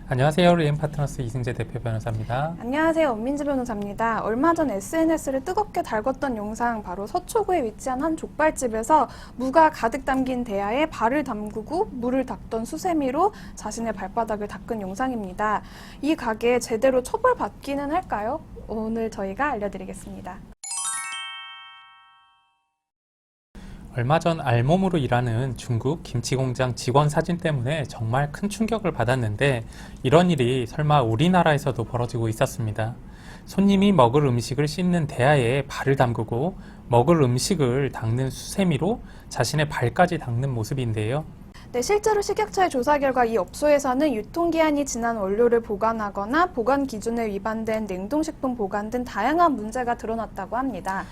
안녕하세요. 리엠파트너스 이승재 대표 변호사입니다. 안녕하세요. 엄민지 변호사입니다. 얼마 전 SNS를 뜨겁게 달궜던 영상, 바로 서초구에 위치한 한 족발집에서 무가 가득 담긴 대야에 발을 담그고 물을 닦던 수세미로 자신의 발바닥을 닦은 영상입니다. 이 가게 제대로 처벌받기는 할까요? 오늘 저희가 알려드리겠습니다. 얼마 전 알몸으로 일하는 중국 김치공장 직원 사진 때문에 정말 큰 충격을 받았는데, 이런 일이 설마 우리나라에서도 벌어지고 있었습니다. 손님이 먹을 음식을 씻는 대야에 발을 담그고 먹을 음식을 닦는 수세미로 자신의 발까지 닦는 모습인데요. 네, 실제로 식약처의 조사 결과 이 업소에서는 유통기한이 지난 원료를 보관하거나 보관 기준에 위반된 냉동식품 보관 등 다양한 문제가 드러났다고 합니다.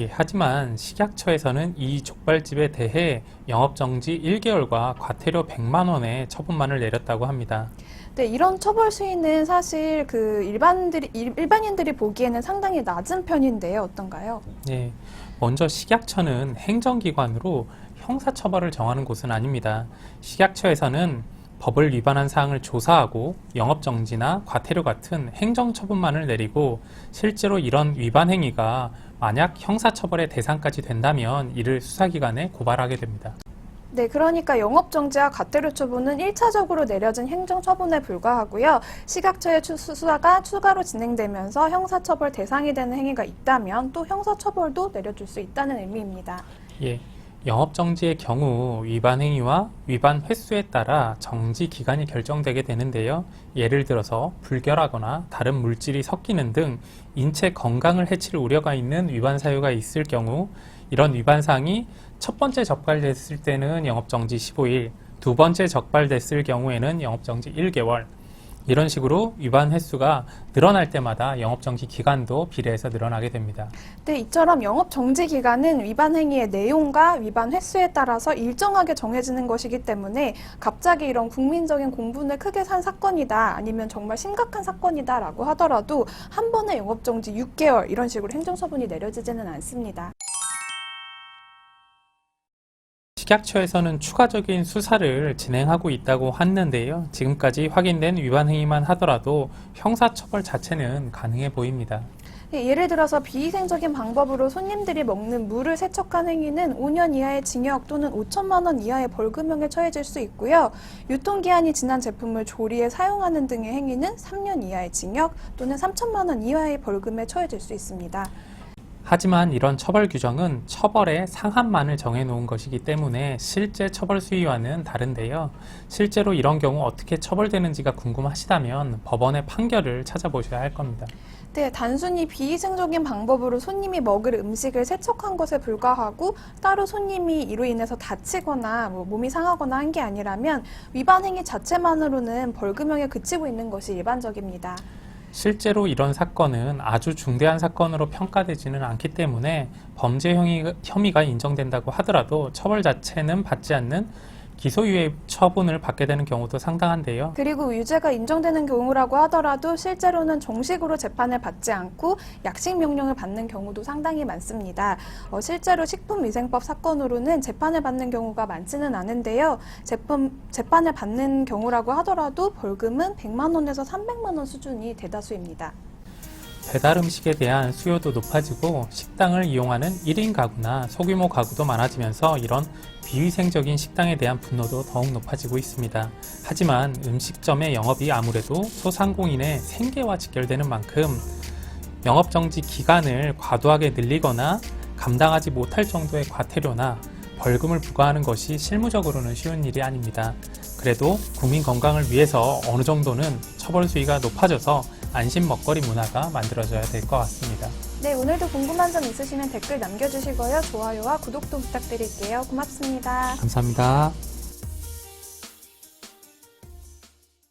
하지만 식약처에서는 이 족발집에 대해 영업정지 1개월과 과태료 100만 원의 처분만을 내렸다고 합니다. 네, 이런 처벌 수위는 사실 일반인들이 보기에는 상당히 낮은 편인데요. 어떤가요? 네, 먼저 식약처는 행정기관으로 형사처벌을 정하는 곳은 아닙니다. 식약처에서는 법을 위반한 사항을 조사하고 영업정지나 과태료 같은 행정처분만을 내리고, 실제로 이런 위반 행위가 만약 형사처벌의 대상까지 된다면 이를 수사기관에 고발하게 됩니다. 네, 그러니까 영업정지와 과태료 처분은 1차적으로 내려진 행정처분에 불과하고요. 식약처의 수사가 추가로 진행되면서 형사처벌 대상이 되는 행위가 있다면 또 형사처벌도 내려줄 수 있다는 의미입니다. 영업정지의 경우 위반 행위와 위반 횟수에 따라 정지 기간이 결정되게 되는데요. 예를 들어서 불결하거나 다른 물질이 섞이는 등 인체 건강을 해칠 우려가 있는 위반 사유가 있을 경우, 이런 위반 사항이 첫 번째 적발됐을 때는 영업정지 15일, 두 번째 적발됐을 경우에는 영업정지 1개월, 이런 식으로 위반 횟수가 늘어날 때마다 영업정지 기간도 비례해서 늘어나게 됩니다. 네, 이처럼 영업정지 기간은 위반 행위의 내용과 위반 횟수에 따라서 일정하게 정해지는 것이기 때문에 갑자기 이런 국민적인 공분을 크게 산 사건이다, 아니면 정말 심각한 사건이다 라고 하더라도 한 번에 영업정지 6개월 이런 식으로 행정처분이 내려지지는 않습니다. 식약처에서는 추가적인 수사를 진행하고 있다고 했는데요. 지금까지 확인된 위반 행위만 하더라도 형사처벌 자체는 가능해 보입니다. 예를 들어서 비위생적인 방법으로 손님들이 먹는 물을 세척한 행위는 5년 이하의 징역 또는 5천만 원 이하의 벌금형에 처해질 수 있고요. 유통기한이 지난 제품을 조리에 사용하는 등의 행위는 3년 이하의 징역 또는 3천만 원 이하의 벌금에 처해질 수 있습니다. 하지만 이런 처벌 규정은 처벌의 상한만을 정해놓은 것이기 때문에 실제 처벌 수위와는 다른데요. 실제로 이런 경우 어떻게 처벌되는지가 궁금하시다면 법원의 판결을 찾아보셔야 할 겁니다. 네, 단순히 비위생적인 방법으로 손님이 먹을 음식을 세척한 것에 불과하고 따로 손님이 이로 인해서 다치거나 몸이 상하거나 한 게 아니라면 위반 행위 자체만으로는 벌금형에 그치고 있는 것이 일반적입니다. 실제로 이런 사건은 아주 중대한 사건으로 평가되지는 않기 때문에 범죄 혐의가 인정된다고 하더라도 처벌 자체는 받지 않는 기소유예 처분을 받게 되는 경우도 상당한데요. 그리고 유죄가 인정되는 경우라고 하더라도 실제로는 정식으로 재판을 받지 않고 약식 명령을 받는 경우도 상당히 많습니다. 실제로 식품위생법 사건으로는 재판을 받는 경우가 많지는 않은데요. 재판을 받는 경우라고 하더라도 벌금은 100만 원에서 300만 원 수준이 대다수입니다. 배달 음식에 대한 수요도 높아지고 식당을 이용하는 1인 가구나 소규모 가구도 많아지면서 이런 비위생적인 식당에 대한 분노도 더욱 높아지고 있습니다. 하지만 음식점의 영업이 아무래도 소상공인의 생계와 직결되는 만큼 영업정지 기간을 과도하게 늘리거나 감당하지 못할 정도의 과태료나 벌금을 부과하는 것이 실무적으로는 쉬운 일이 아닙니다. 그래도 국민 건강을 위해서 어느 정도는 처벌 수위가 높아져서 안심 먹거리 문화가 만들어져야 될 것 같습니다. 네, 오늘도 궁금한 점 있으시면 댓글 남겨주시고요. 좋아요와 구독도 부탁드릴게요. 고맙습니다. 감사합니다.